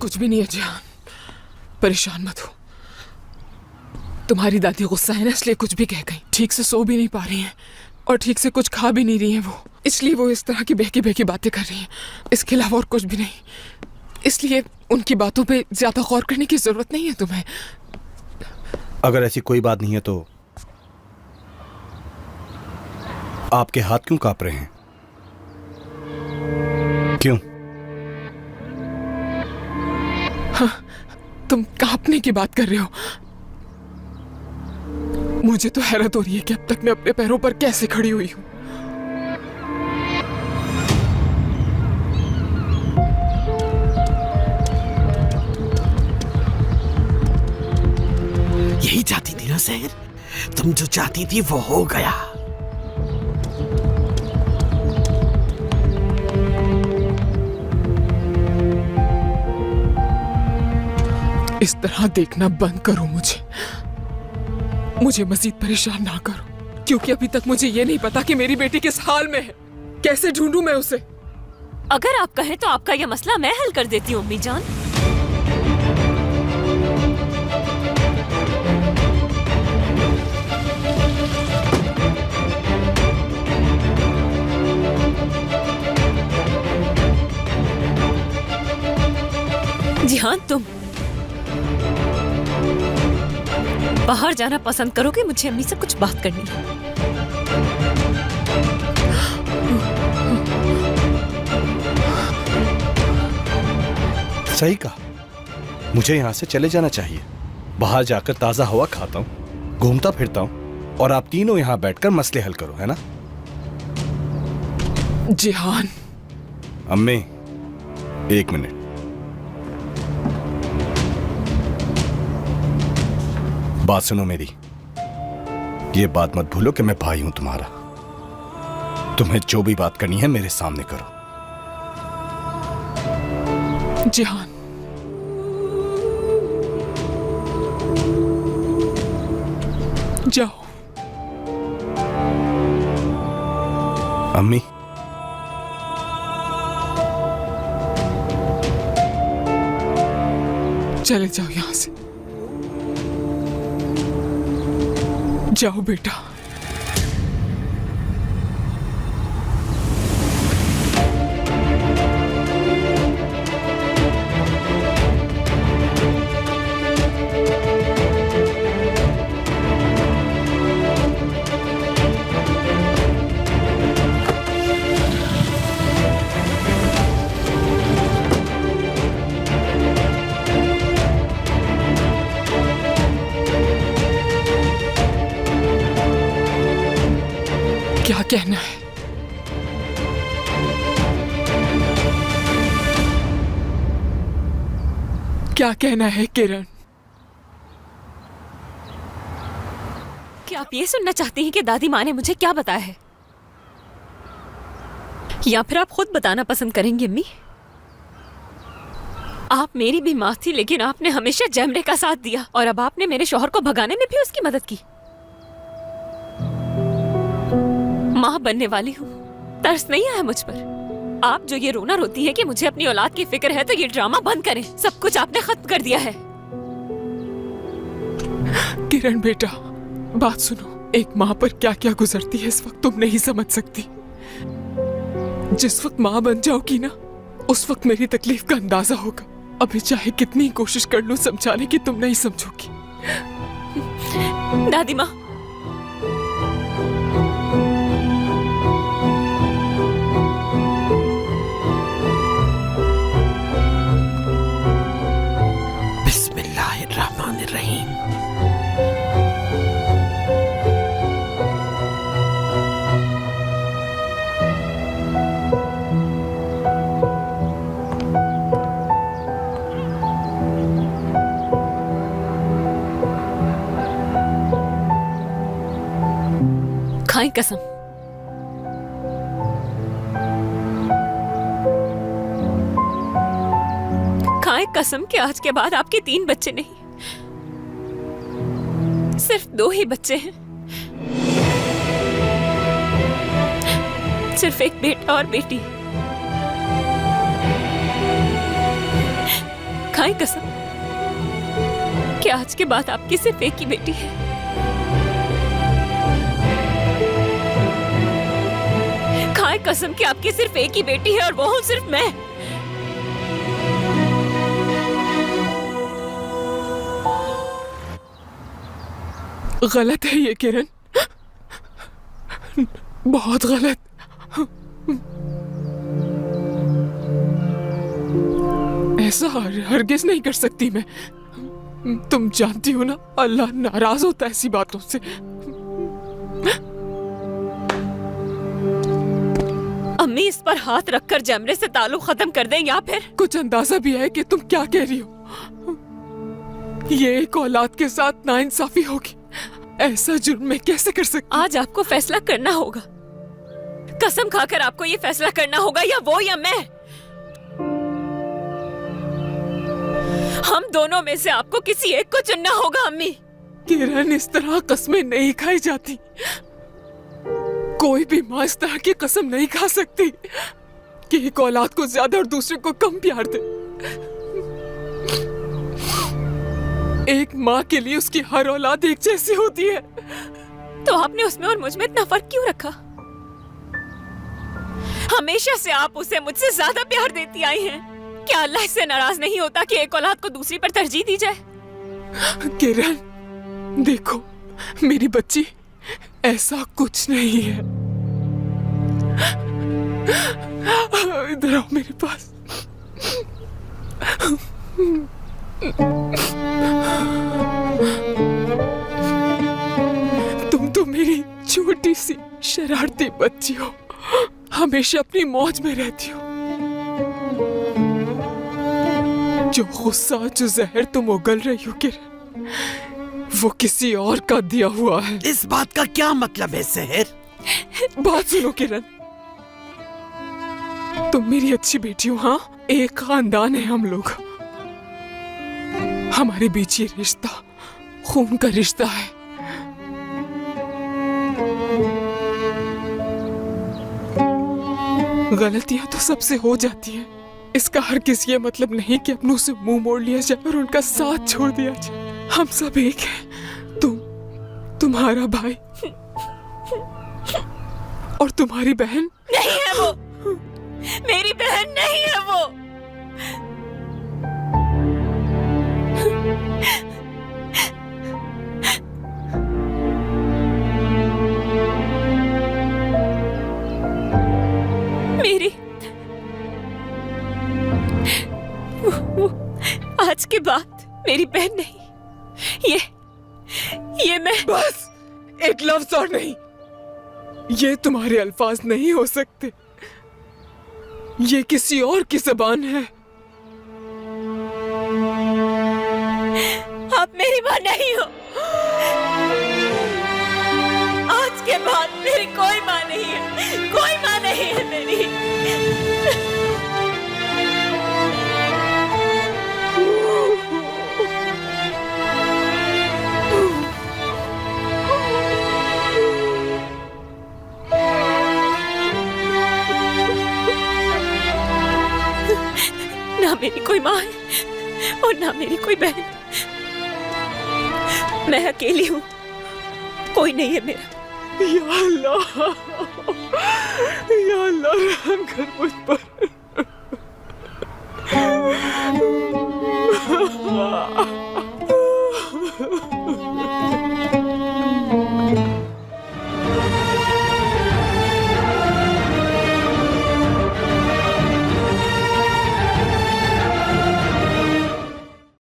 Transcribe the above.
कुछ भी नहीं है जिहान, परेशान मत हो। तुम्हारी दादी गुस्सा है ना, इसलिए कुछ भी कह गई। ठीक से सो भी नहीं पा रही हैं और ठीक से कुछ खा भी नहीं रही हैं वो, इसलिए वो इस तरह की बहकी बहकी बातें कर रही हैं। इसके अलावा और कुछ भी नहीं, इसलिए उनकी बातों पे ज्यादा गौर करने की जरूरत नहीं है तुम्हें। अगर ऐसी कोई बात नहीं है तो आपके हाथ क्यों कांप रहे हैं? क्यों? हाँ, तुम कांपने की बात कर रहे हो। मुझे तो हैरत हो रही है कि अब तक मैं अपने पैरों पर कैसे खड़ी हुई हूं। यही चाहती थी ना सहर, तुम जो चाहती थी वो हो गया। इस तरह देखना बंद करो मुझे मजीद परेशान ना करो, क्योंकि अभी तक मुझे ये नहीं पता कि मेरी बेटी किस हाल में है। कैसे ढूंढूं मैं उसे? अगर आप कहें तो आपका यह मसला मैं हल कर देती हूँ अम्मी जान। जी हाँ, तुम बाहर जाना पसंद करोगे? मुझे अम्मी से कुछ बात करनी है। सही कहा, मुझे यहां से चले जाना चाहिए। बाहर जाकर ताजा हवा खाता हूं, घूमता फिरता हूं, और आप तीनों यहां बैठकर मसले हल करो, है ना? जिहान। अम्मी, एक मिनट। बात सुनो मेरी। ये बात मत भूलो कि मैं भाई हूं तुम्हारा। तुम्हें जो भी बात करनी है मेरे सामने करो। जिहान, जाओ। अम्मी, चले जाओ यहां से, जाओ बेटा। क्या कहना है? क्या कहना है किरण? क्या आप ये सुनना चाहती हैं कि दादी माँ ने मुझे क्या बताया है, या फिर आप खुद बताना पसंद करेंगी अम्मी? आप मेरी भी माँ थी, लेकिन आपने हमेशा जमरे का साथ दिया, और अब आपने मेरे शौहर को भगाने में भी उसकी मदद की। माँ बनने वाली हूँ, तरस नहीं आया मुझ पर? आप जो ये रोना रोती है कि मुझे अपनी औलाद की फिक्र है, तो ये ड्रामा बंद करें। सब कुछ आपने खत्म कर दिया है। किरण बेटा, बात सुनो। एक माँ पर क्या क्या गुजरती है इस वक्त तुम नहीं समझ सकती। जिस वक्त माँ बन जाओगी ना, उस वक्त मेरी तकलीफ का अंदाजा होगा। अभी चाहे कितनी कोशिश कर लूं समझाने की, तुम नहीं समझोगी। दादी माँ, बिस्मिल्लाहिर्रहमानिर्रहीम। खाएं कसम। खाएं कसम कि आज के बाद आपके 3 बच्चे नहीं, सिर्फ 2 ही बच्चे हैं। सिर्फ एक बेटा और बेटी। खाए कसम कि आज के बाद आपकी सिर्फ एक ही बेटी है। खाए कसम कि आपकी सिर्फ एक ही बेटी है और वो हूं सिर्फ मैं। गलत है ये किरण, बहुत गलत। ऐसा हरगिज नहीं कर सकती मैं। तुम जानती हो ना, अल्लाह नाराज होता है ऐसी बातों से। अम्मी इस पर हाथ रखकर जमरे से ताल्लुक खत्म कर दें या फिर कुछ अंदाजा भी है कि तुम क्या कह रही हो। ये एक औलाद के साथ नाइंसाफी होगी। ऐसा जुर्म मैं कैसे कर सकती? आज आपको फैसला करना होगा। कसम खाकर आपको ये फैसला करना होगा, या वो या मैं। हम दोनों में से आपको किसी एक को चुनना होगा अम्मी। किरण, इस तरह कसमें नहीं खाई जाती। कोई भी माँ इस तरह की कसम नहीं खा सकती कि एक औलाद को ज्यादा और दूसरे को कम प्यार दे। एक माँ के लिए उसकी हर औलाद एक जैसी होती है। तो आपने उसमें और मुझ में इतना फर्क क्यों रखा? हमेशा से आप उसे मुझसे ज्यादा प्यार देती आई हैं। क्या अल्लाह इससे नाराज नहीं होता कि एक औलाद को दूसरी पर तरजीह दी जाए? किरण, देखो मेरी बच्ची, ऐसा कुछ नहीं है। इधर आओ मेरे पास। तुम तो मेरी छोटी सी शरारती बच्ची हो, हमेशा अपनी मौज में रहती हो। जो गुस्सा, जो जहर तुम उगल रही हो किरण, वो किसी और का दिया हुआ है। इस बात का क्या मतलब है सहर? बात सुनो किरण, तुम मेरी अच्छी बेटी हो। हाँ, एक खानदान है हम लोग। हमारे बीच ये रिश्ता खून का रिश्ता है। गलतियां तो सबसे हो जाती हैं। इसका हर किसी ये मतलब नहीं कि अपनों से मुंह मोड़ लिया जाए और उनका साथ छोड़ दिया जाए। हम सब एक हैं। तुम्हारा भाई और तुम्हारी बहन। नहीं है वो, मेरी बहन नहीं है वो। मेरी वो आज के बाद मेरी बहन नहीं। ये मैं। बस एक लफ्ज और नहीं। ये तुम्हारे अल्फाज नहीं हो सकते। ये किसी और की ज़बान है। आप मेरी मां नहीं हो। आज के बाद मेरी कोई मां नहीं है, कोई मां नहीं है मेरी। ना मेरी कोई माँ है और ना मेरी कोई बहन। मैं अकेली हूँ, कोई नहीं है मेरा। या अल्लाह रहम कर मुझ पर।